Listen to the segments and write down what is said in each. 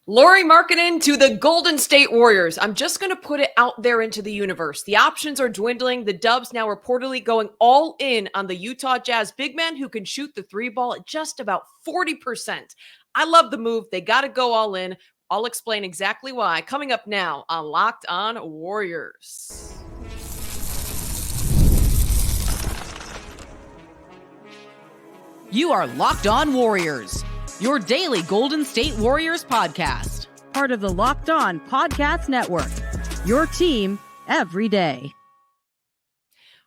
Lauri Markkanen to the Golden State Warriors. I'm just going to put it out there into the universe. The options are dwindling. The Dubs now reportedly going all in on the Utah Jazz big man who can shoot the three ball at just about 40%. I love the move. They got to go all in. I'll explain exactly why. Coming up now on Locked On Warriors. You are Locked On Warriors, your daily Golden State Warriors podcast. Part of the Locked On Podcast Network, your team every day.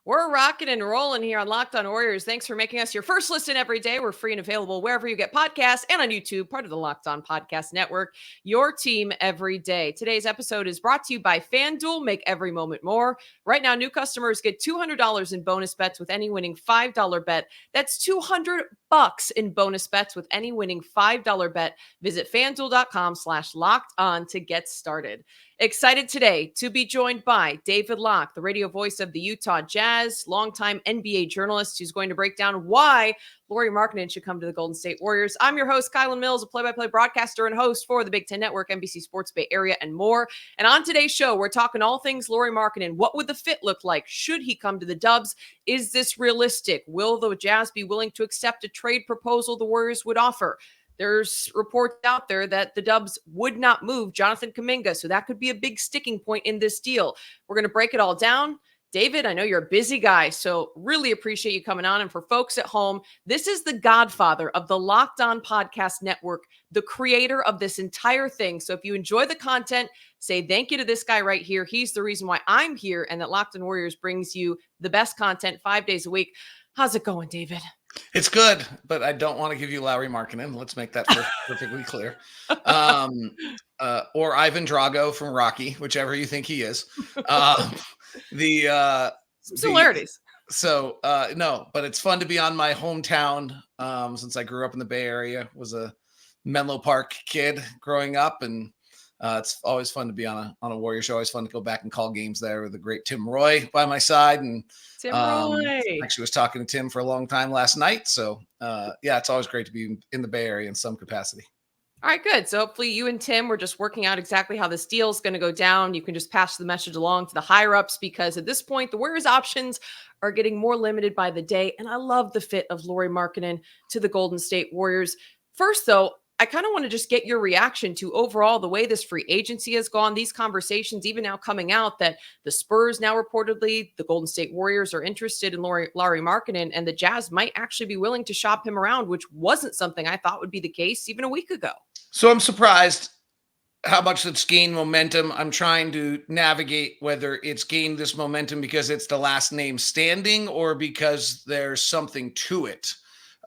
We're rocking and rolling here on Locked On Warriors. Thanks for making us your first listen every day. We're free and available wherever you get podcasts and on YouTube, part of the Locked On Podcast Network, your team every day. Today's episode is brought to you by FanDuel. Make every moment more. Right now, new customers get $200 in bonus bets with any winning $5 bet. That's $200 in bonus bets with any winning $5 bet. Visit FanDuel.com/LockedOn to get started. Excited today to be joined by David Locke, the radio voice of the Utah Jazz, longtime NBA journalist who's going to break down why Lauri Markkanen should come to the Golden State Warriors. I'm your host, Kylen Mills, a play-by-play broadcaster and host for the Big Ten Network, NBC Sports Bay Area, and more. And on today's show, we're talking all things Lauri Markkanen. What would the fit look like? Should he come to the Dubs? Is this realistic? Will the Jazz be willing to accept a trade proposal the Warriors would offer? There's reports out there that the Dubs would not move Jonathan Kuminga, so that could be a big sticking point in this deal. We're going to break it all down. David, I know you're a busy guy, so really appreciate you coming on. And for folks at home, this is the godfather of the Locked On Podcast Network, the creator of this entire thing. So if you enjoy the content, say thank you to this guy right here. He's the reason why I'm here and that Locked On Warriors brings you the best content 5 days a week. How's it going, David? It's good, but I don't want to give you Lauri Markkanen. Let's make that perfectly clear. Or Ivan Drago from Rocky, whichever you think he is. Similarities. No, but it's fun to be on my hometown since I grew up in the Bay Area, was a Menlo Park kid growing up, and it's always fun to be on a Warrior show. Always fun to go back and call games there with the great Tim Roy by my side. And Tim Roy. Actually was talking to Tim for a long time last night. So it's always great to be in the Bay Area in some capacity. All right, good. So hopefully you and Tim were just working out exactly how this deal is going to go down. You can just pass the message along to the higher ups because at this point, the Warriors options are getting more limited by the day. And I love the fit of Lauri Markkanen to the Golden State Warriors. First, though, I kind of want to just get your reaction to overall the way this free agency has gone. These conversations, even now coming out that the Spurs now reportedly, the Golden State Warriors are interested in Lauri Markkanen, and the Jazz might actually be willing to shop him around, which wasn't something I thought would be the case even a week ago. So I'm surprised how much it's gained momentum. I'm trying to navigate whether it's gained this momentum because it's the last name standing or because there's something to it.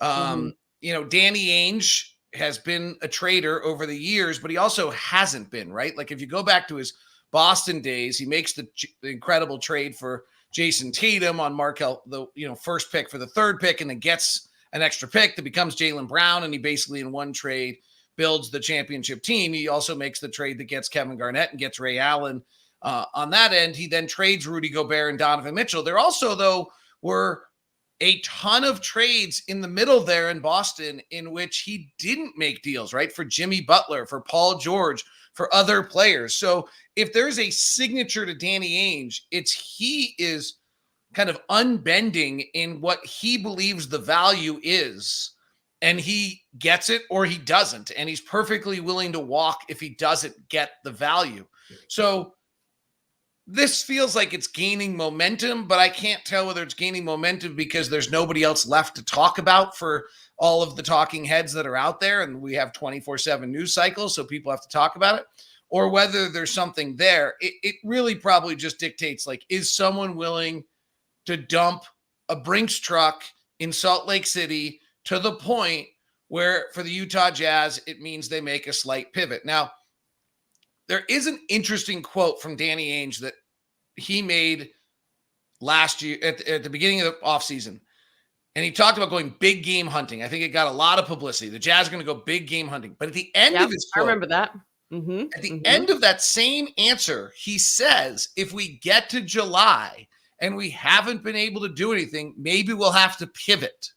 Danny Ainge has been a trader over the years, but he also hasn't been, right? Like if you go back to his Boston days, he makes the incredible trade for Jason Tatum on Markel, the first pick for the third pick, and then gets an extra pick that becomes Jaylen Brown. And he basically in one trade builds the championship team. He also makes the trade that gets Kevin Garnett and gets Ray Allen on that end. He then trades Rudy Gobert and Donovan Mitchell. There also, though, were a ton of trades in the middle there in Boston in which he didn't make deals, right? For Jimmy Butler, for Paul George, for other players. So if there's a signature to Danny Ainge, it's he is kind of unbending in what he believes the value is. And he gets it or he doesn't. And he's perfectly willing to walk if he doesn't get the value. So this feels like it's gaining momentum, but I can't tell whether it's gaining momentum because there's nobody else left to talk about for all of the talking heads that are out there. And we have 24/7 news cycles, so people have to talk about it, or whether there's something there. It really probably just dictates, like, is someone willing to dump a Brinks truck in Salt Lake City to the point where for the Utah Jazz, it means they make a slight pivot. Now, there is an interesting quote from Danny Ainge that he made last year at the beginning of the offseason. And he talked about going big game hunting. I think it got a lot of publicity. The Jazz are going to go big game hunting. But at the end of his quote, I remember that. At the end of that same answer, he says, if we get to July and we haven't been able to do anything, maybe we'll have to pivot.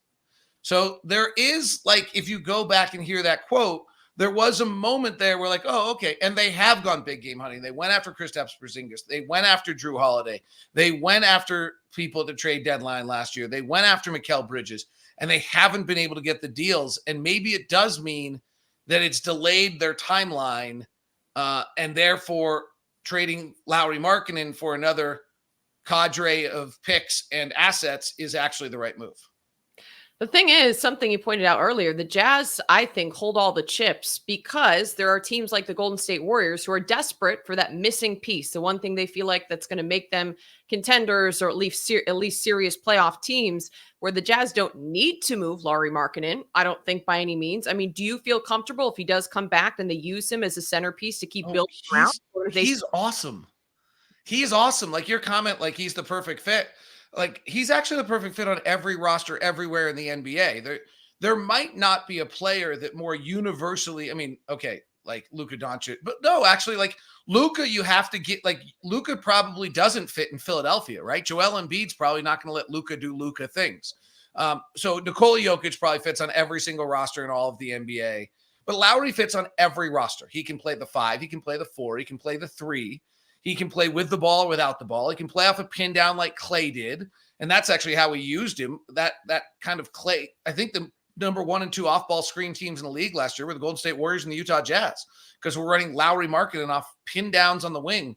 So there is, like, if you go back and hear that quote, there was a moment there where like, oh, okay. And they have gone big game hunting. They went after Kristaps Porzingis. They went after Drew Holiday. They went after people at the trade deadline last year. They went after Mikal Bridges, and they haven't been able to get the deals. And maybe it does mean that it's delayed their timeline, and therefore trading Lauri Markkanen for another cadre of picks and assets is actually the right move. The thing is, something you pointed out earlier, the Jazz, I think, hold all the chips because there are teams like the Golden State Warriors who are desperate for that missing piece, the one thing they feel like that's going to make them contenders or at least serious playoff teams, where the Jazz don't need to move Lauri Markkanen, I don't think by any means. I mean, do you feel comfortable if he does come back and they use him as a centerpiece to keep building around? He's awesome. He's awesome. Like your comment, like he's the perfect fit. Like he's actually the perfect fit on every roster everywhere in the NBA. There might not be a player that more universally, I mean, okay, like Luka Doncic, but no, actually like Luka, you have to get like Luka probably doesn't fit in Philadelphia, right? Joel Embiid's probably not going to let Luka do Luka things. So Nikola Jokic probably fits on every single roster in all of the NBA, but Lauri fits on every roster. He can play the 5, he can play the 4, he can play the 3. He can play with the ball or without the ball. He can play off a pin down like Clay did. And that's actually how we used him. That kind of Clay. I think the number 1 and 2 off-ball screen teams in the league last year were the Golden State Warriors and the Utah Jazz because we're running Lauri Markkanen off pin downs on the wing.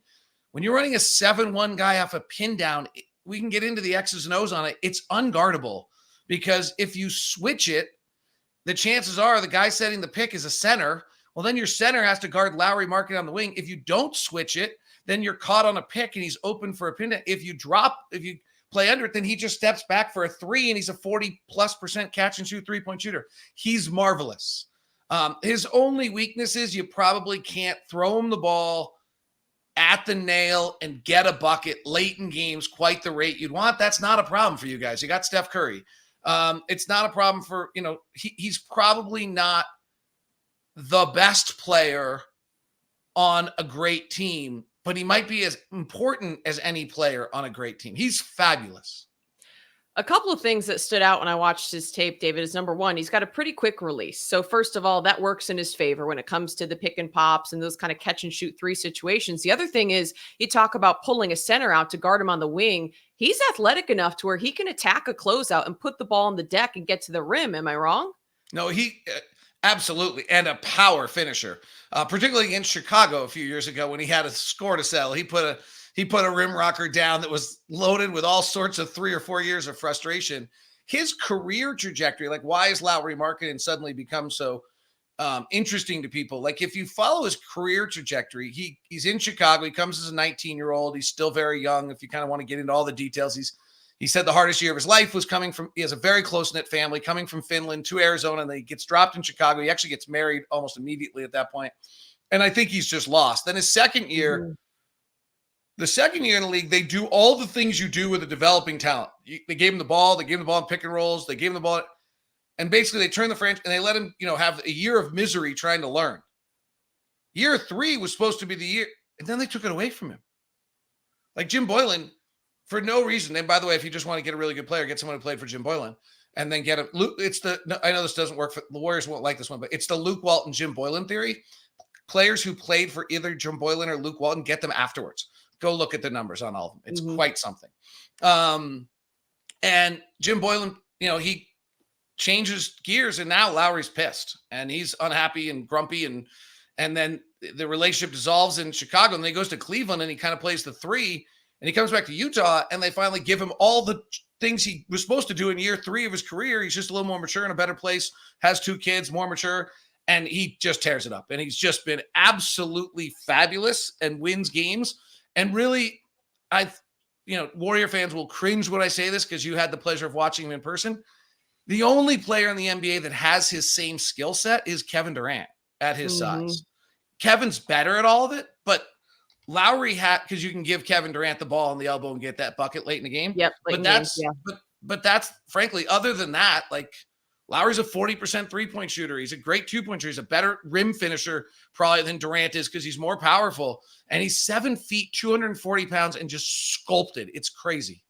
When you're running a 7-1 guy off a pin down, we can get into the X's and O's on it. It's unguardable because if you switch it, the chances are the guy setting the pick is a center. Well, then your center has to guard Lauri Markkanen on the wing. If you don't switch it, then you're caught on a pick and he's open for a pin down. If you play under it, then he just steps back for a 3 and he's a 40+% catch and shoot 3-point shooter. He's marvelous. His only weakness is you probably can't throw him the ball at the nail and get a bucket late in games quite the rate you'd want. That's not a problem for you guys. You got Steph Curry. It's not a problem for, he's probably not the best player on a great team, but he might be as important as any player on a great team. He's fabulous. A couple of things that stood out when I watched his tape, David, is number one, he's got a pretty quick release. So first of all, that works in his favor when it comes to the pick and pops and those kind of catch and shoot 3 situations. The other thing is you talk about pulling a center out to guard him on the wing. He's athletic enough to where he can attack a closeout and put the ball on the deck and get to the rim. Am I wrong? No, he absolutely. And a power finisher, particularly in Chicago a few years ago when he had a score to sell. He put a rim rocker down that was loaded with all sorts of 3 or 4 years of frustration. His career trajectory, like why is Lauri Markkanen suddenly become so interesting to people? Like if you follow his career trajectory, he's in Chicago. He comes as a 19-year-old. He's still very young. If you kind of want to get into all the details, he said the hardest year of his life was he has a very close-knit family coming from Finland to Arizona, and then he gets dropped in Chicago. He actually gets married almost immediately at that point. And I think he's just lost. Then his second year, the second year in the league, they do all the things you do with a developing talent. They gave him the ball. They gave him the ball in pick and rolls. They gave him the ball. And basically they turned the franchise and they let him, have a year of misery trying to learn. Year 3 was supposed to be the year. And then they took it away from him. Like Jim Boylan, for no reason. And by the way, if you just want to get a really good player, get someone who played for Jim Boylan and then get him. I know this doesn't work for the Warriors won't like this one, but it's the Luke Walton, Jim Boylan theory. Players who played for either Jim Boylan or Luke Walton, get them afterwards. Go look at the numbers on all of them. It's quite something. And Jim Boylan, he changes gears and now Lauri's pissed and he's unhappy and grumpy and then the relationship dissolves in Chicago and then he goes to Cleveland and he kind of plays the 3 and he comes back to Utah and they finally give him all the things he was supposed to do in year 3 of his career. He's just a little more mature in a better place, has 2 kids, more mature, and he just tears it up. And he's just been absolutely fabulous and wins games. And really, Warrior fans will cringe when I say this because you had the pleasure of watching him in person. The only player in the NBA that has his same skill set is Kevin Durant at his size. Kevin's better at all of it, but Lauri because you can give Kevin Durant the ball on the elbow and get that bucket late in the game. Yep. But that's frankly, other than that, like Lauri's a 40% 3-point shooter. He's a great 2-point shooter. He's a better rim finisher probably than Durant is because he's more powerful. And he's 7 feet, 240 pounds, and just sculpted. It's crazy.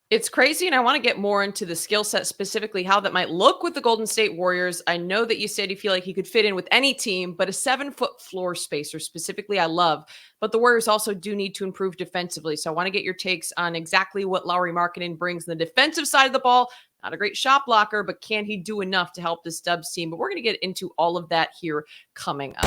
It's crazy, and I want to get more into the skill set, specifically how that might look with the Golden State Warriors. I know that you said you feel like he could fit in with any team, but a 7-foot floor spacer specifically, I love. But the Warriors also do need to improve defensively. So I want to get your takes on exactly what Lauri Markkanen brings on the defensive side of the ball. Not a great shot blocker, but can he do enough to help this Dubs team? But we're going to get into all of that here coming up.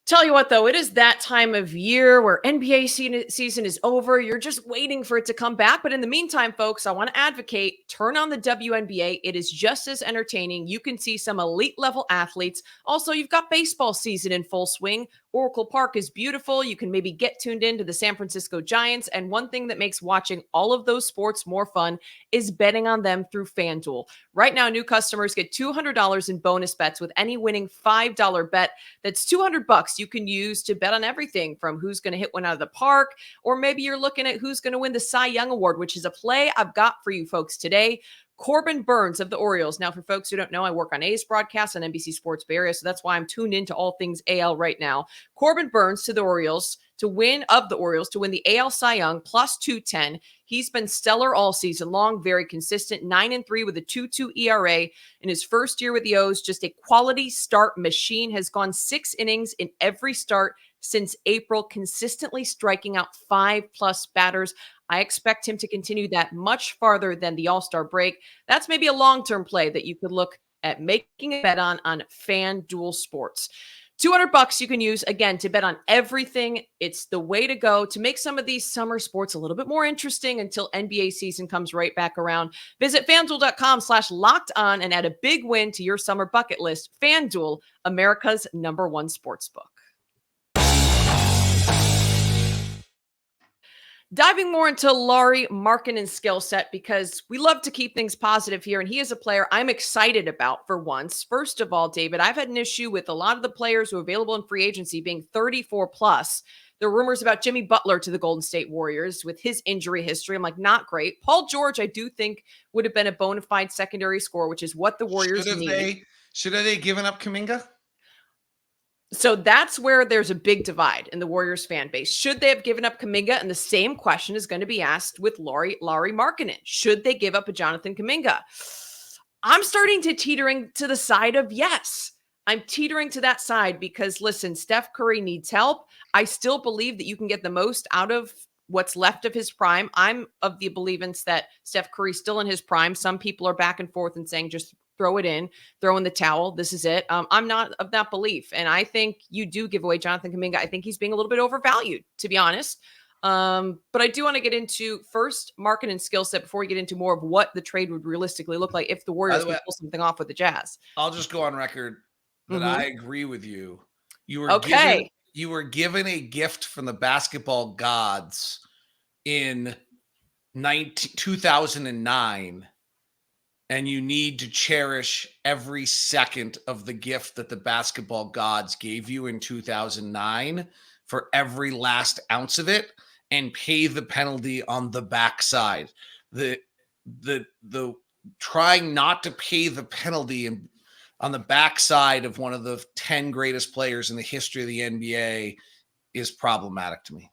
Tell you what, though, it is that time of year where NBA season is over. You're just waiting for it to come back. But in the meantime, folks, I want to advocate, turn on the WNBA. It is just as entertaining. You can see some elite level athletes. Also, you've got baseball season in full swing. Oracle Park is beautiful. You can maybe get tuned into the San Francisco Giants. And one thing that makes watching all of those sports more fun is betting on them through FanDuel. Right now, new customers get $200 in bonus bets with any winning $5 bet. That's $200 you can use to bet on everything from who's going to hit one out of the park, or maybe you're looking at who's going to win the Cy Young Award, which is a play I've got for you folks today. Corbin Burns of the Orioles. Now, for folks who don't know, I work on A's broadcast on NBC Sports Bay Area, so that's why I'm tuned into all things AL right now. Corbin Burns to the Orioles to win the AL Cy Young plus 210. He's been stellar all season long, very consistent, 9-3 with a 2.2 ERA. In his first year with the O's, just a quality start machine, has gone 6 innings in every start since April, consistently striking out 5+ batters. I expect him to continue that much farther than the All-Star break. That's maybe a long-term play that you could look at making a bet on FanDuel Sports. $200 you can use, again, to bet on everything. It's the way to go to make some of these summer sports a little bit more interesting until NBA season comes right back around. Visit FanDuel.com/lockedon and add a big win to your summer bucket list. FanDuel, America's #1 sportsbook. Diving more into Lauri Markkanen's skill set, because we love to keep things positive here, and he is a player I'm excited about for once. First of all, David, I've had an issue with a lot of the players who are available in free agency being 34+. There are rumors about Jimmy Butler to the Golden State Warriors with his injury history. I'm like, not great. Paul George, I do think, would have been a bona fide secondary scorer, which is what the Warriors need. Should have they given up Kuminga? So that's where there's a big divide in the Warriors fan base. Should they have given up Kuminga? And the same question is going to be asked with Lauri Markkanen. Should they give up a Jonathan Kuminga? I'm starting to teetering to the side of yes. I'm teetering to that side because, listen, Steph Curry needs help. I still believe that you can get the most out of what's left of his prime. I'm of the believance that Steph Curry's still in his prime. Some people are back and forth and saying just throw in the towel. This is it. I'm not of that belief. And I think you do give away Jonathan Kuminga. I think he's being a little bit overvalued, to be honest. But I do want to get into first Markkanen's skill set before we get into more of what the trade would realistically look like if the Warriors could pull something off with the Jazz. I'll just go on record that I agree with you. You were given a gift from the basketball gods in 2009. And you need to cherish every second of the gift that the basketball gods gave you in 2009 for every last ounce of it, and pay the penalty on the backside. The trying not to pay the penalty on the backside of one of the 10 greatest players in the history of the NBA is problematic to me.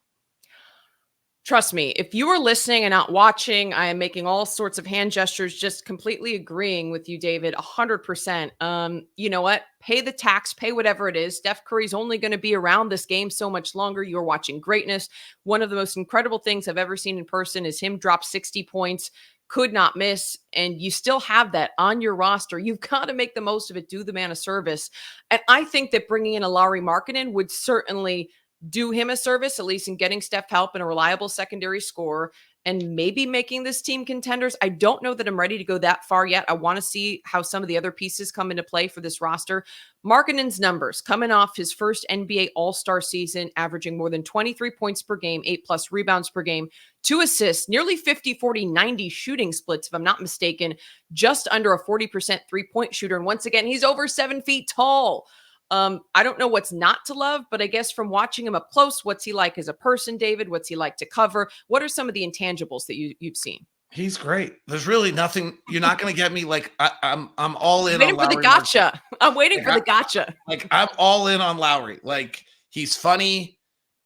Trust me, if you are listening and not watching, I am making all sorts of hand gestures, just completely agreeing with you, David, 100%. You know what? Pay the tax, pay whatever it is. Steph Curry's only going to be around this game so much longer. You're watching greatness. One of the most incredible things I've ever seen in person is him drop 60 points, could not miss, and you still have that on your roster. You've got to make the most of it, do the man a service. And I think that bringing in a Lauri Markkanen would certainly do him a service, at least in getting Steph help and a reliable secondary scorer, and maybe making this team contenders. I don't know that I'm ready to go that far yet. I want to see how some of the other pieces come into play for this roster. Markkanen's numbers coming off his first NBA All-Star season, averaging more than 23 points per game, 8+ rebounds per game, 2 assists, nearly 50-40-90 shooting splits, if I'm not mistaken, just under a 40% three-point shooter. And once again, he's over 7 feet tall. I don't know what's not to love, but I guess from watching him up close, what's he like as a person, David? What's he like to cover? What are some of the intangibles that you've seen? He's great. There's really nothing. You're not going to get me like I'm all in. Waiting for the gotcha. I'm waiting for the gotcha. Like I'm all in on Lauri. Like he's funny.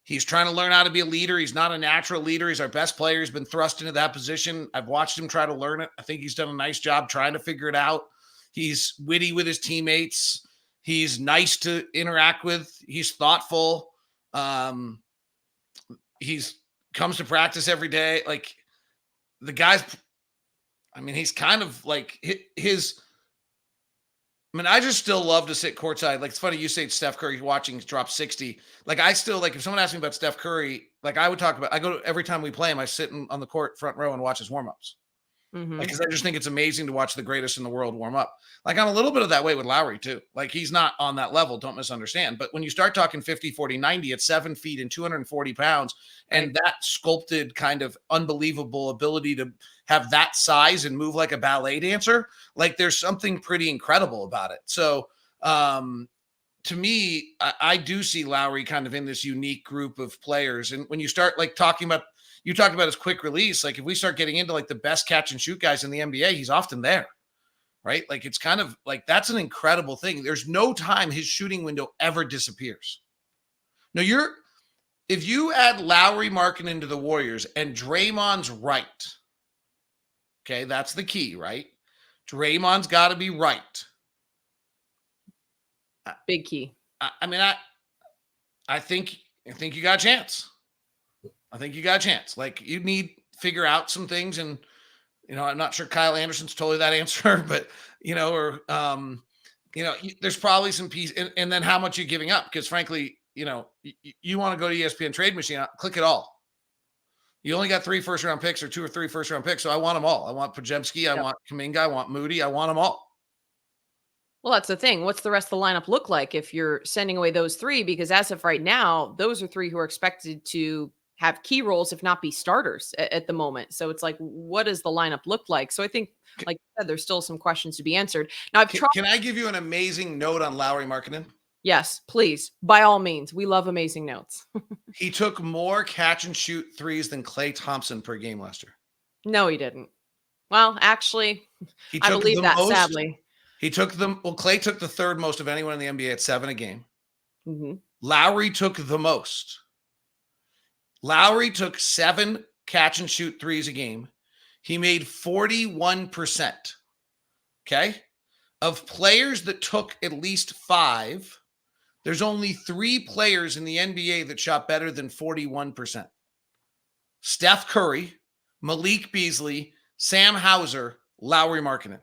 He's trying to learn how to be a leader. He's not a natural leader. He's our best player. He's been thrust into that position. I've watched him try to learn it. I think he's done a nice job trying to figure it out. He's witty with his teammates. He's nice to interact with. He's thoughtful. He's comes to practice every day. Like the guy's, I mean, he's kind of like his. I mean, I just still love to sit courtside. Like, it's funny you say Steph Curry watching drop 60. Like, I still, like, if someone asked me about Steph Curry, like, I would talk about, I go to, every time we play him, I sit on the court front row and watch his warm-ups. Because I just think it's amazing to watch the greatest in the world warm up. Like, I'm a little bit of that way with Lauri, too. Like, he's not on that level. Don't misunderstand. But when you start talking 50, 40, 90 at 7 feet and 240 pounds, and that sculpted kind of unbelievable ability to have that size and move like a ballet dancer, like, there's something pretty incredible about it. So, to me, I do see Lauri kind of in this unique group of players. And when you start, like, talking about, you talked about his quick release. Like, if we start getting into like the best catch and shoot guys in the NBA, he's often there, right? Like, it's kind of like, that's an incredible thing. There's no time his shooting window ever disappears. No, if you add Lauri Markkanen to the Warriors and Draymond's right, okay, that's the key, right? Draymond's got to be right. Big key. I mean, I think you got a chance. I think you got a chance. Like, you need to figure out some things. And, you know, I'm not sure Kyle Anderson's totally that answer, but, you know, or, you know, there's probably some piece. And then how much you're giving up? Because frankly, you know, you want to go to ESPN trade machine, click it all. You only got 3 first-round picks or 2 or 3 first-round picks. So I want them all. I want Podziemski. I want Kuminga. I want Moody. I want them all. Well, that's the thing. What's the rest of the lineup look like if you're sending away those 3? Because as of right now, those are 3 who are expected to have key roles, if not be starters at the moment. So it's like, what does the lineup look like? So I think, like you said, there's still some questions to be answered. Now, Can I give you an amazing note on Lauri Markkanen? Yes, please. By all means. We love amazing notes. He took more catch and shoot threes than Klay Thompson per game last year. No, he didn't. Well, actually, I believe that, sadly. He took them. Well, Klay took the 3rd most of anyone in the NBA at 7 a game. Mm-hmm. Lauri took the most. Lauri took 7 catch and shoot threes a game. He made 41%. Okay. Of players that took at least 5, there's only 3 players in the NBA that shot better than 41%. Steph Curry, Malik Beasley, Sam Hauser, Lauri Markkanen.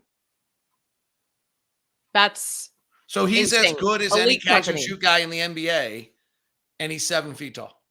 That's so he's insane. As good as Elite any catch company. and shoot guy in the NBA, and he's 7 feet tall.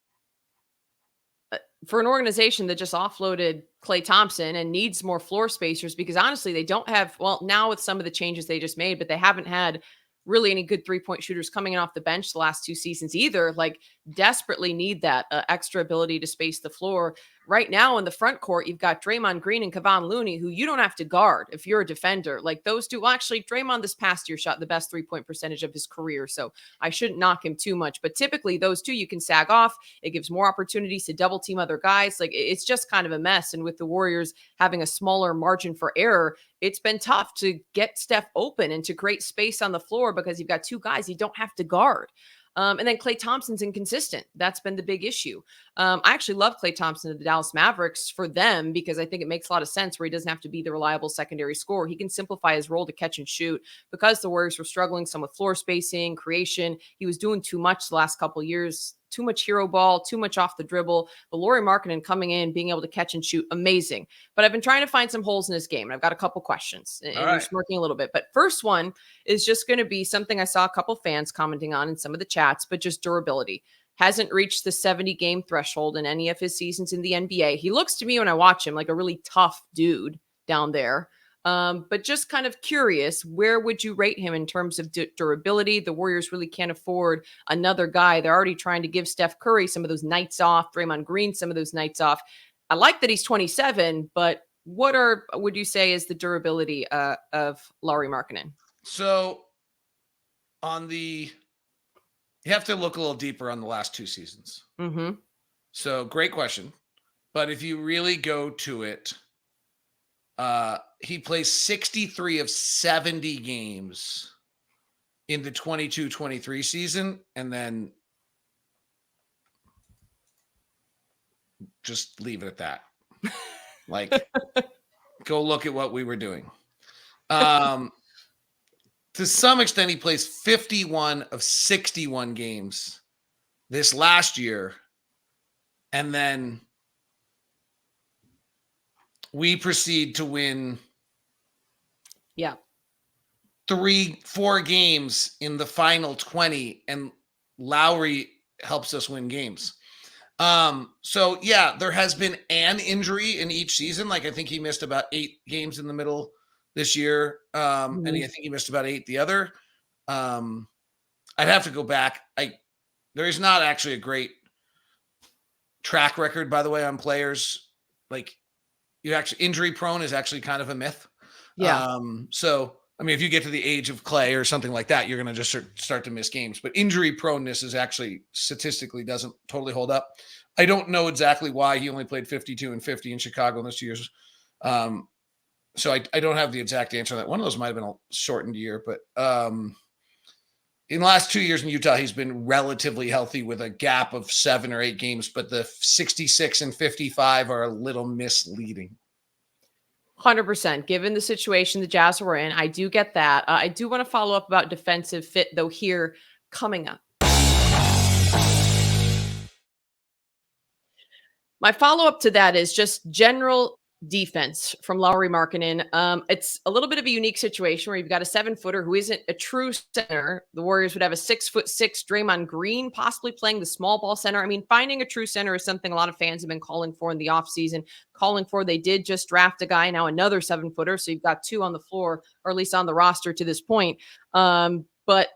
For an organization that just offloaded Klay Thompson and needs more floor spacers, because honestly, they don't have, well, now with some of the changes they just made, but they haven't had really any good 3-point shooters coming in off the bench the last 2 seasons either. Like, desperately need that extra ability to space the floor. Right now in the front court, you've got Draymond Green and Kevon Looney, who you don't have to guard if you're a defender. Like, those two, well, actually, Draymond this past year shot the best 3-point percentage of his career, so I shouldn't knock him too much. But typically, those two you can sag off. It gives more opportunities to double team other guys. Like, it's just kind of a mess. And with the Warriors having a smaller margin for error, it's been tough to get Steph open and to create space on the floor because you've got 2 guys you don't have to guard. And then Klay Thompson's inconsistent. That's been the big issue. I actually love Klay Thompson of the Dallas Mavericks for them because I think it makes a lot of sense where he doesn't have to be the reliable secondary scorer. He can simplify his role to catch and shoot because the Warriors were struggling some with floor spacing, creation. He was doing too much the last couple of years. Too much hero ball, too much off the dribble. But Lauri Markkanen coming in, being able to catch and shoot, amazing. But I've been trying to find some holes in his game, and I've got a couple questions. And you're smirking a little bit. But first one is just going to be something I saw a couple fans commenting on in some of the chats, but just durability. Hasn't reached the 70-game threshold in any of his seasons in the NBA. He looks to me when I watch him like a really tough dude down there. But just kind of curious, where would you rate him in terms of durability? The Warriors really can't afford another guy. They're already trying to give Steph Curry some of those nights off, Draymond Green some of those nights off. I like that he's 27, but what would you say is the durability of Lauri Markkanen? So you have to look a little deeper on the last 2 seasons. Mm-hmm. So great question. But if you really go to it, he plays 63 of 70 games in the 22-23 season. And then just leave it at that. Like, go look at what we were doing. To some extent, he plays 51 of 61 games this last year. And then we proceed to win 3-4 games in the final 20, and Lauri helps us win games. So yeah, there has been an injury in each season. Like, I think he missed about 8 games in the middle this year. And I think he missed about 8 the other. I'd have to go back. There is not actually a great track record, by the way, on players. Like, injury prone is actually kind of a myth. Yeah. So, I mean, if you get to the age of Clay or something like that, you're going to just start to miss games. But injury proneness is actually statistically doesn't totally hold up. I don't know exactly why he only played 52 and 50 in Chicago in those 2 years. So I don't have the exact answer to that. One of those might have been a shortened year, but in the last 2 years in Utah, he's been relatively healthy with a gap of 7 or 8 games, but the 66 and 55 are a little misleading. 100%. Given the situation the Jazz were in, I do get that. I do want to follow up about defensive fit, though, here coming up. My follow-up to that is just general defense from Lauri Markkanen. It's a little bit of a unique situation where you've got a 7-footer who isn't a true center. The Warriors would have a 6'6" Draymond Green possibly playing the small ball center. I mean, finding a true center is something a lot of fans have been calling for in the offseason. They did just draft a guy, now another 7-footer. So you've got 2 on the floor, or at least on the roster to this point. But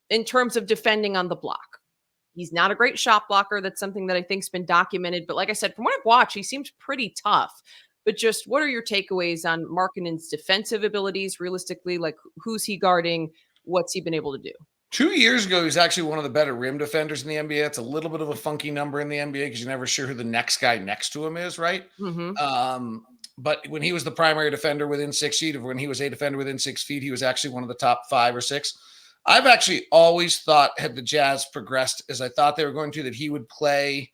in terms of defending on the block, he's not a great shot blocker. That's something that I think's been documented. But like I said, from what I've watched, he seems pretty tough. But just what are your takeaways on Markkanen's defensive abilities realistically? Like, who's he guarding? What's he been able to do? 2 years ago, he was actually one of the better rim defenders in the NBA. It's a little bit of a funky number in the NBA because you're never sure who the next guy next to him is, right? But when he was the primary defender within 6 feet, or when he was a defender within 6 feet, he was actually one of the top 5 or 6. I've actually always thought, had the Jazz progressed as I thought they were going to, that he would play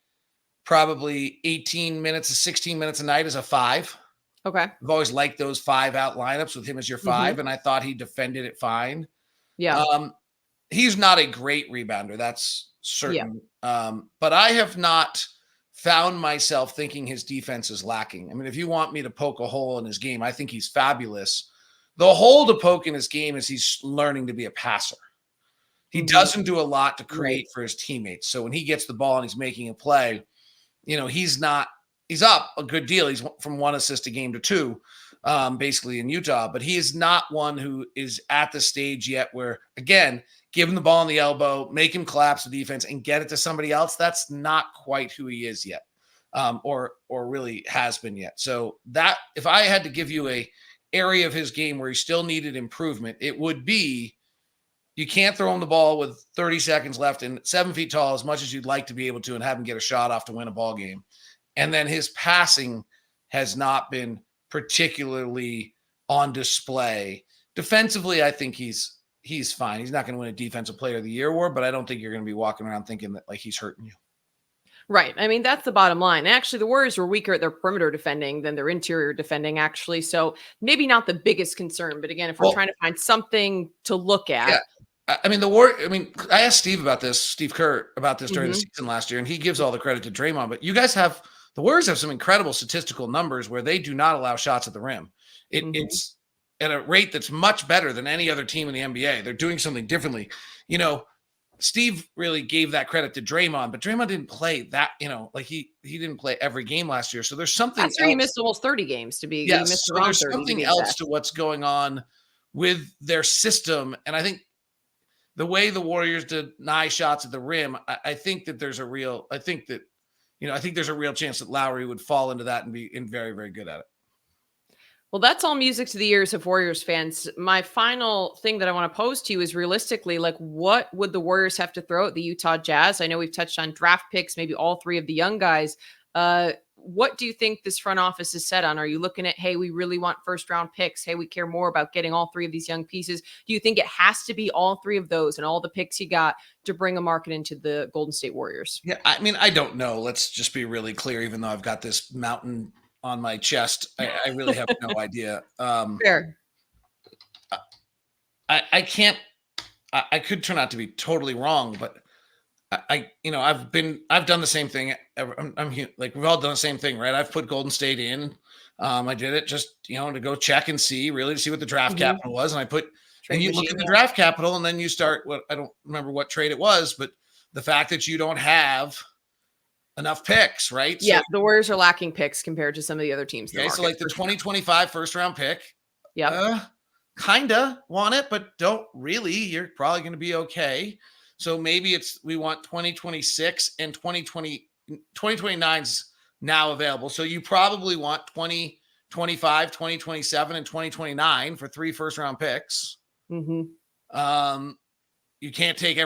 probably 18 minutes to 16 minutes a night as a 5. Okay. I've always liked those 5 out lineups with him as your 5, and I thought he defended it fine. Yeah. He's not a great rebounder, that's certain. But I have not found myself thinking his defense is lacking. I mean, if you want me to poke a hole in his game, I think he's fabulous. The hole to poke in his game is he's learning to be a passer. He doesn't do a lot to create for his teammates. So when he gets the ball and he's making a play, he's up a good deal. He's from 1 assist a game to 2, basically in Utah, but he is not one who is at the stage yet where, again, give him the ball on the elbow, make him collapse the defense and get it to somebody else. That's not quite who he is yet, or really has been yet. So that, if I had to give you a area of his game where he still needed improvement, it would be, you can't throw him the ball with 30 seconds left and 7 feet tall as much as you'd like to be able to and have him get a shot off to win a ball game. And then his passing has not been particularly on display. Defensively, I think he's fine. He's not going to win a Defensive Player of the Year award, but I don't think you're going to be walking around thinking that like he's hurting you. Right. I mean, that's the bottom line. Actually, the Warriors were weaker at their perimeter defending than their interior defending, actually. So maybe not the biggest concern. But again, if we're trying to find something to look at. Yeah. I mean, I asked Steve Kerr about this during the season last year, and he gives all the credit to Draymond. But you guys the Warriors have some incredible statistical numbers where they do not allow shots at the rim. It's at a rate that's much better than any other team in the NBA. They're doing something differently. Steve really gave that credit to Draymond, but Draymond didn't play that, like he didn't play every game last year. So there's something else. He missed almost 30 games to be. Yes, so there's something else to what's going on with their system. And I think the way the Warriors deny shots at the rim, I think that there's a real chance that Lauri would fall into that and be very, very good at it. Well, that's all music to the ears of Warriors fans. My final thing that I want to pose to you is realistically, like, what would the Warriors have to throw at the Utah Jazz? I know we've touched on draft picks, maybe all 3 of the young guys. What do you think this front office is set on? Are you looking at, hey, we really want first round picks? Hey, we care more about getting all three of these young pieces. Do you think it has to be all three of those and all the picks you got to bring a market into the Golden State Warriors? Yeah, I mean, I don't know. Let's just be really clear, even though I've got this mountain on my chest. I really have no idea. Fair. I can't, I could turn out to be totally wrong, but I've done the same thing. Like, we've all done the same thing, right? I've put Golden State in. I did it just, to go check and see what the draft capital was. And and you look at the draft capital and then you start I don't remember what trade it was, but the fact that you don't have enough picks, right? Yeah. So, the Warriors are lacking picks compared to some of the other teams. Okay. So like the 2025 first round pick. Yeah. Kinda want it, but don't really. You're probably going to be okay. So maybe we want 2026 and 2029's now available. So you probably want 2025, 2027, and 2029 for 3 first round picks. Mm-hmm. You can't take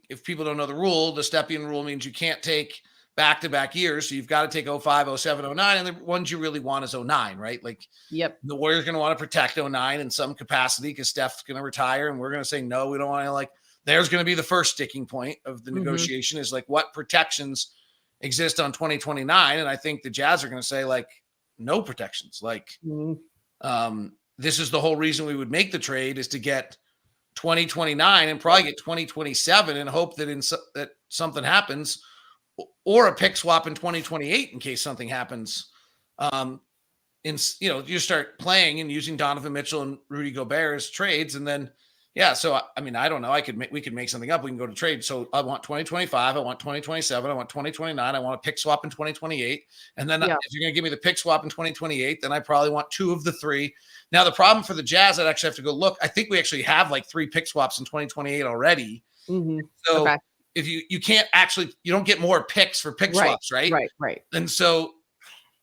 if people don't know the rule, the Stepien rule means you can't take back-to-back years. So you've got to take 05, 07, 09. And the ones you really want is 09, right? Like, yep. The Warriors going to want to protect 09 in some capacity because Steph's going to retire. And we're going to say, no, we don't want to. There's going to be the first sticking point of the negotiation is what protections exist on 2029. And I think the Jazz are going to say no protections. This is the whole reason we would make the trade is to get 2029 and probably get 2027 and hope that that something happens, or a pick swap in 2028 in case something happens. You start playing and using Donovan Mitchell and Rudy Gobert as trades, and then so I mean, I don't know. We could make something up. We can go to trade. So I want 2025. I want 2027. I want 2029. I want a pick swap in 2028. And then if you're going to give me the pick swap in 2028, then I probably want 2 of the 3. Now, the problem for the Jazz, I'd actually have to go look. I think we actually have 3 pick swaps in 2028 already. Mm-hmm. So if you can't you don't get more picks for pick swaps, right? Right. And so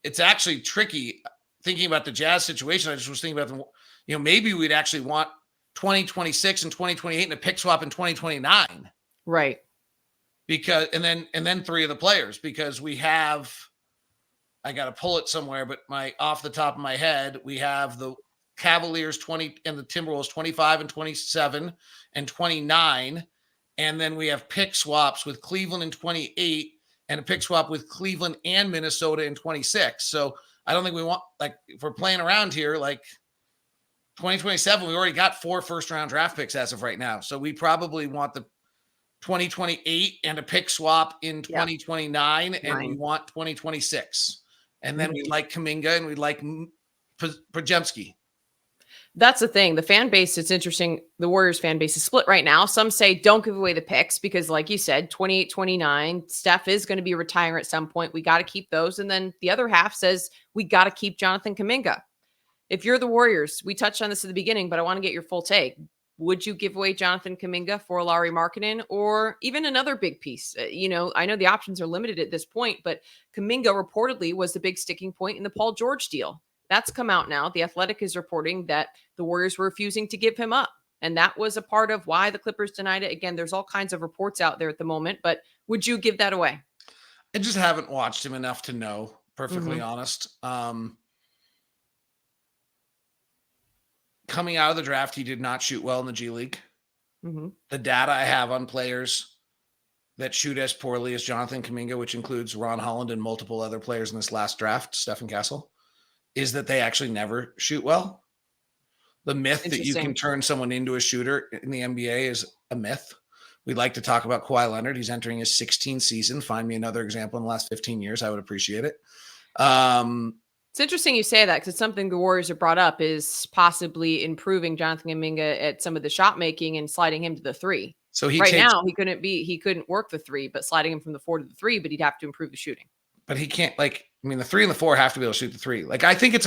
it's actually tricky thinking about the Jazz situation. I just was thinking about maybe we'd actually want 2026 and 2028 and a pick swap in 2029. Right. Because and then 3 of the players, because we have, I got to pull it somewhere, but off the top of my head, we have the Cavaliers 20 and the Timberwolves 25 and 27 and 29. And then we have pick swaps with Cleveland in 28 and a pick swap with Cleveland and Minnesota in 26. So I don't think we want, if we're playing around here, 2027, we already got 4 first round draft picks as of right now. So we probably want the 2028 and a pick swap in 2029, and we want 2026. And then we like Kuminga and we like Podziemski. That's the thing. The fan base, it's interesting. The Warriors fan base is split right now. Some say don't give away the picks because, like you said, 28, 29, Steph is going to be retiring at some point. We got to keep those. And then the other half says we got to keep Jonathan Kuminga. If you're the Warriors, we touched on this at the beginning, but I want to get your full take. Would you give away Jonathan Kuminga for Lauri Markkanen or even another big piece? I know the options are limited at this point, but Kuminga reportedly was the big sticking point in the Paul George deal. That's come out now. The Athletic is reporting that the Warriors were refusing to give him up. And that was a part of why the Clippers denied it. Again, there's all kinds of reports out there at the moment, but would you give that away? I just haven't watched him enough to know, perfectly honest. Coming out of the draft, he did not shoot well in the G League. Mm-hmm. The data I have on players that shoot as poorly as Jonathan Kuminga, which includes Ron Holland and multiple other players in this last draft, Stephen Castle, is that they actually never shoot well. The myth that you can turn someone into a shooter in the NBA is a myth. We'd like to talk about Kawhi Leonard. He's entering his 16th season. Find me another example in the last 15 years. I would appreciate it. It's interesting you say that because it's something the Warriors have brought up is possibly improving Jonathan Kuminga at some of the shot making and sliding him to the 3. So he couldn't work the 3, but sliding him from the 4 to the 3, but he'd have to improve the shooting. But he can't the 3 and the 4 have to be able to shoot the 3. I think it's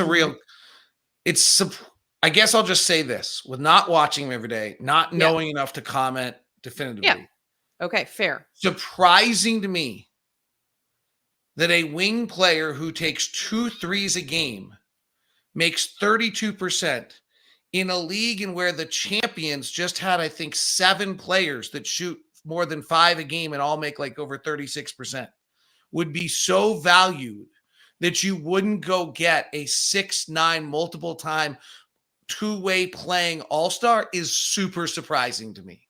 I guess I'll just say this with not watching him every day, not knowing enough to comment definitively. Yeah. Okay. Fair. Surprising to me that a wing player who takes 2 threes a game makes 32% in a league in where the champions just had, I think, 7 players that shoot more than 5 a game and all make over 36%. would be so valued that you wouldn't go get a 6'9", multiple time two-way playing all-star is super surprising to me.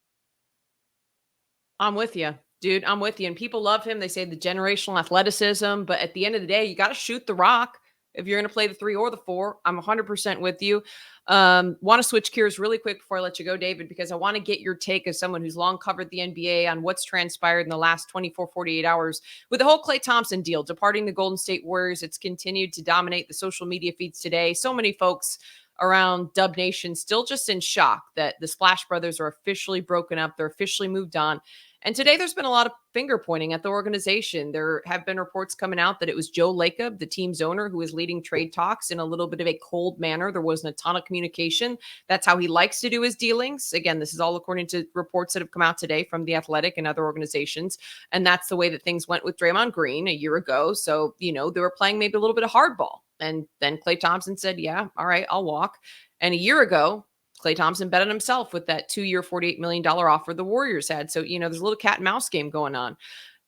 I'm with you, dude. I'm with you. And people love him. They say the generational athleticism, but at the end of the day, you got to shoot the rock if you're going to play the 3 or the 4. I'm 100% with you. Want to switch gears really quick before I let you go, David, because I want to get your take as someone who's long covered the NBA on what's transpired in the last 24, 48 hours with the whole Klay Thompson deal, departing the Golden State Warriors. It's continued to dominate the social media feeds today. So many folks around Dub Nation still just in shock that the Splash Brothers are officially broken up. They're officially moved on. And today there's been a lot of finger pointing at the organization. There have been reports coming out that it was Joe Lacob, the team's owner, who is leading trade talks in a little bit of a cold manner. There wasn't a ton of communication. That's how he likes to do his dealings. Again, this is all according to reports that have come out today from The Athletic and other organizations. And that's the way that things went with Draymond Green a year ago. So, they were playing maybe a little bit of hardball. And then Klay Thompson said, yeah, all right, I'll walk. And a year ago, Klay Thompson bet on himself with that 2-year, $48 million offer the Warriors had. So, there's a little cat and mouse game going on.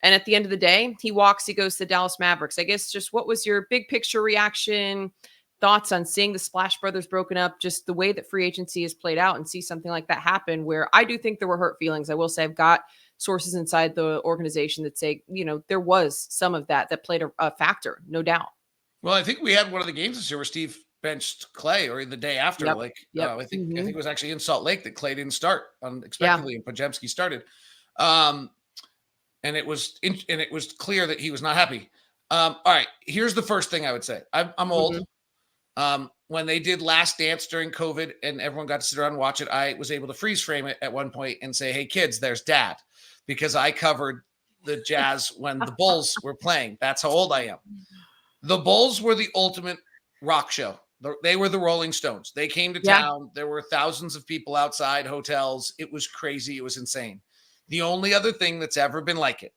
And at the end of the day, he walks, he goes to the Dallas Mavericks. I guess just what was your big picture reaction, thoughts on seeing the Splash Brothers broken up, just the way that free agency has played out, and see something like that happen, where I do think there were hurt feelings. I will say I've got sources inside the organization that say, there was some of that played a factor, no doubt. Well, I think we had one of the games this year where Steve benched Klay, or the day after. Yep. I think it was actually in Salt Lake that Klay didn't start unexpectedly, and Podziemski started. And it was clear that he was not happy. All right, here's the first thing I would say. I'm old. When they did Last Dance during COVID and everyone got to sit around and watch it, I was able to freeze frame it at one point and say, "Hey kids, there's Dad," because I covered the Jazz when the Bulls were playing. That's how old I am. The Bulls were the ultimate rock show. They were the Rolling Stones. They came to town. There were thousands of people outside hotels. It was crazy. It was insane. The only other thing that's ever been like it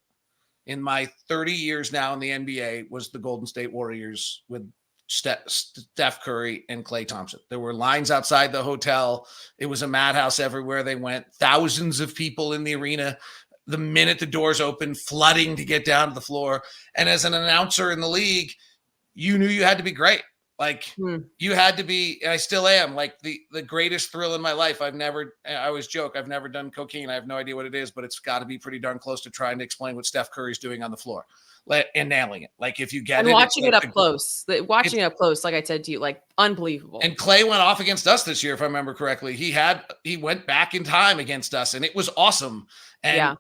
in my 30 years now in the NBA was the Golden State Warriors with Steph Curry and Klay Thompson. There were lines outside the hotel. It was a madhouse everywhere they went. Thousands of people in the arena. The minute the doors opened, flooding to get down to the floor. And as an announcer in the league, you knew you had to be great. You had to be, and I still am, like the greatest thrill in my life. I always joke, I've never done cocaine. I have no idea what it is, but it's got to be pretty darn close to trying to explain what Steph Curry's doing on the floor and nailing it. Like if you get it. Watching it up close, like I said to you, like unbelievable. And Klay went off against us this year, if I remember correctly. He went back in time against us and it was awesome. And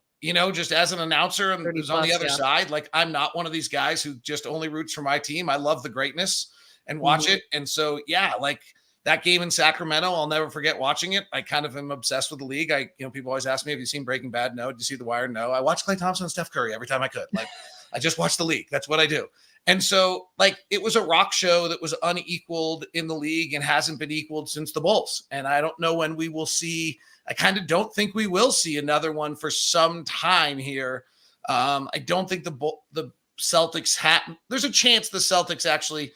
just as an announcer and who's on the other side, like I'm not one of these guys who just only roots for my team. I love the greatness and watch it. And so, like that game in Sacramento, I'll never forget watching it. I kind of am obsessed with the league. People always ask me, have you seen Breaking Bad? No. Did you see The Wire? No. I watch Klay Thompson and Steph Curry every time I could. Like I just watch the league. That's what I do. And so it was a rock show that was unequaled in the league and hasn't been equaled since the Bulls. And I don't know when we will see, I kind of don't think we will see another one for some time here. I don't think the Celtics there's a chance the Celtics actually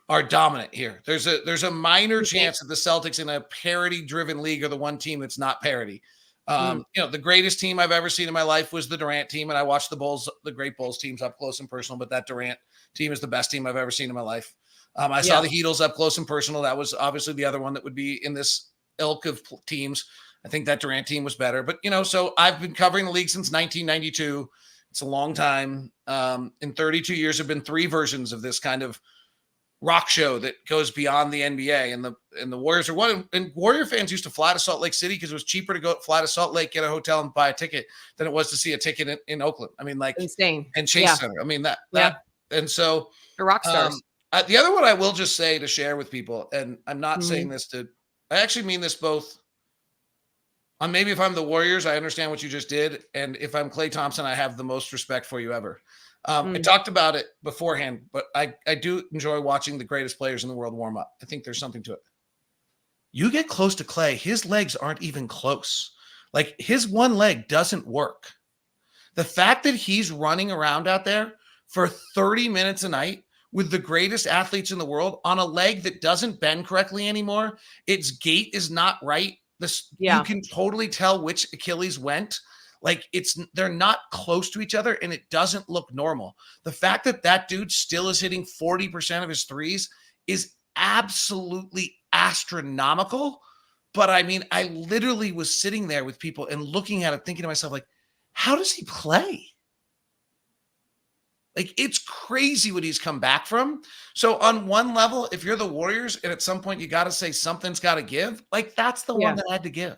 are dominant here. There's a minor chance that the Celtics in a parity-driven league are the one team that's not parity. The greatest team I've ever seen in my life was the Durant team, and I watched the great Bulls teams up close and personal, but that Durant team is the best team I've ever seen in my life. I saw the Heatles up close and personal. That was obviously the other one that would be in this ilk of teams. I think that Durant team was better. But, so I've been covering the league since 1992. It's a long time. In 32 years, there have been 3 versions of this kind of rock show that goes beyond the NBA, and the Warriors are one. And Warrior fans used to fly to Salt Lake City because it was cheaper to fly to Salt Lake, get a hotel, and buy a ticket than it was to see a ticket in Oakland. I mean, like insane. And Chase Center. I mean that. And so the rock stars. The other one I will just say to share with people, and I'm not saying this I actually mean this both. Maybe if I'm the Warriors, I understand what you just did, and if I'm Klay Thompson, I have the most respect for you ever. I talked about it beforehand, but I do enjoy watching the greatest players in the world warm up. I think there's something to it. You get close to Klay, his legs aren't even close. Like his one leg doesn't work. The fact that he's running around out there for 30 minutes a night with the greatest athletes in the world on a leg that doesn't bend correctly anymore, its gait is not right. You can totally tell which Achilles went. Like they're not close to each other and it doesn't look normal. The fact that that dude still is hitting 40% of his threes is absolutely astronomical. But I mean, I literally was sitting there with people and looking at it, thinking to myself, like, how does he play? Like, it's crazy what he's come back from. So on one level, if you're the Warriors and at some point you got to say something's got to give, like that's the one that had to give.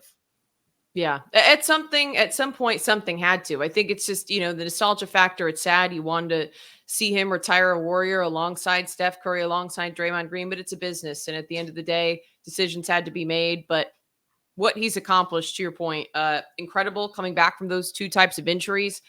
Yeah. At some point, something had to. I think it's just, the nostalgia factor. It's sad. You wanted to see him retire a Warrior alongside Steph Curry, alongside Draymond Green, but it's a business. And at the end of the day, decisions had to be made. But what he's accomplished, to your point, incredible coming back from those two types of injuries.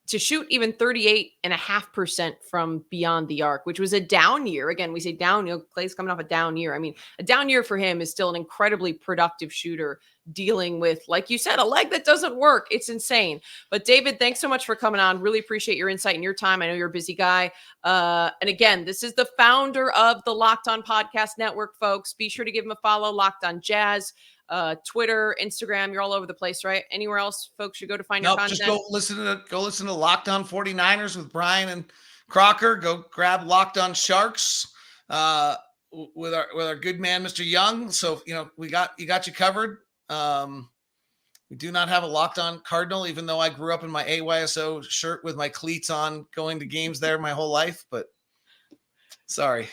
To shoot even 38.5% from beyond the arc, which was a down year. Again, we say down, Clay's coming off a down year. I mean, a down year for him is still an incredibly productive shooter dealing with, like you said, a leg that doesn't work. It's insane. But David, thanks so much for coming on. Really appreciate your insight and your time. I know you're a busy guy. And again, this is the founder of the Locked On Podcast Network, folks. Be sure to give him a follow, Locked On Jazz. Twitter, Instagram, you're all over the place, right? Anywhere else folks should go to find your content? Just go listen to Locked On 49ers with Brian and Crocker. Go grab Locked On Sharks with our good man, Mr. Young. So, you got you covered. We do not have a Locked On Cardinal, even though I grew up in my AYSO shirt with my cleats on going to games there my whole life, but sorry.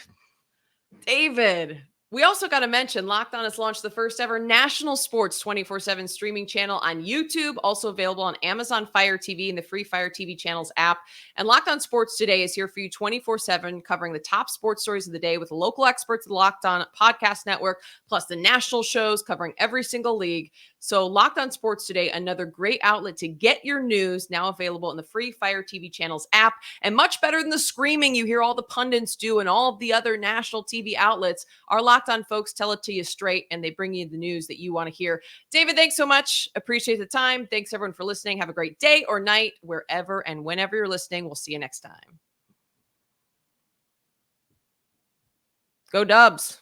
David, we also got to mention Locked On has launched the first ever national sports 24/7 streaming channel on YouTube, also available on Amazon Fire TV and the free Fire TV channels app. And Locked On Sports Today is here for you 24/7, covering the top sports stories of the day with local experts at the Locked On Podcast Network, plus the national shows covering every single league. So Locked On Sports Today, another great outlet to get your news, now available in the free Fire TV channels app, and much better than the screaming you hear all the pundits do and all of the other national TV outlets. Our Locked On folks tell it to you straight, and they bring you the news that you want to hear. David, thanks so much. Appreciate the time. Thanks everyone for listening. Have a great day or night, wherever and whenever you're listening. We'll see you next time. Go Dubs.